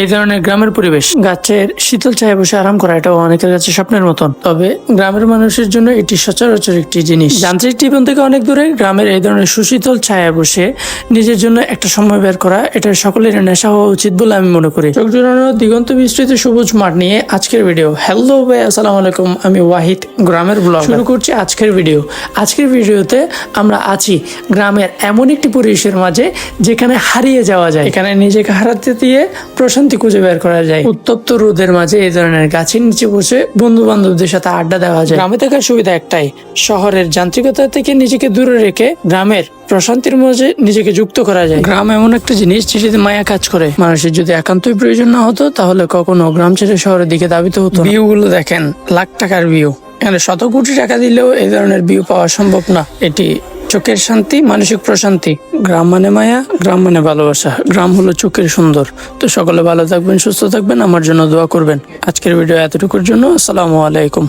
এই ধরনের গ্রামের পরিবেশ, গাছের শীতল ছায়া বসে আরাম করা, এটাও অনেকের কাছে স্বপ্নের মতন। তবে গ্রামের মানুষের জন্য এটি সচরাচর একটি জিনিস। যান্ত্রিক জীবন থেকে অনেক দূরে গ্রামের এই ধরনের সুশীতল ছায়া বসে নিজের জন্য একটা সময় বের করা, এটা সকলের নেশা হওয়া উচিত বলে আমি মনে করি। চোখ জোড়ানো দিগন্ত বিস্তৃত সবুজ মাঠ নিয়ে আজকের ভিডিও। হ্যালো ভাই, আসসালামু আলাইকুম। আমি ওয়াহিদ, গ্রামের ব্লগ শুরু করছি আজকের ভিডিও। আজকের ভিডিওতে আমরা আছি গ্রামের এমন একটি পরিবেশের মাঝে যেখানে হারিয়ে যাওয়া যায়। এখানে নিজেকে হারাতে দিয়ে প্রশান্তি খুঁজে বের করা যায়। উত্তপ্ত রোদের মাঝে এই ধরনের গাছের নিচে বসে বন্ধু বান্ধবদের সাথে আড্ডা দেওয়া যায়। গ্রামে থাকার সুবিধা একটাই, শহরের যান্ত্রিকতা থেকে নিজেকে দূরে রেখে গ্রামের প্রশান্তির মাঝে নিজেকে যুক্ত করা যায়। গ্রাম এমন একটা জিনিস যেটিতে মায়া কাজ করে। মানুষের যদি একান্তই প্রয়োজন না হতো তাহলে কখনো গ্রাম ছেড়ে শহরের দিকে ধাবিত হতো। ভিউ গুলো দেখেন, লাখ টাকার ভিউ। এখানে শত কোটি টাকা দিলেও এই ধরনের ভিউ পাওয়া সম্ভব না। এটি চোখের শান্তি, মানসিক প্রশান্তি। গ্রাম মানে মায়া, গ্রাম মানে ভালোবাসা। গ্রাম হলো চোখের সুন্দর। তো সকলে ভালো থাকবেন, সুস্থ থাকবেন, আমার জন্য দোয়া করবেন। আজকের ভিডিও এতটুকুর জন্য। আসসালামু আলাইকুম।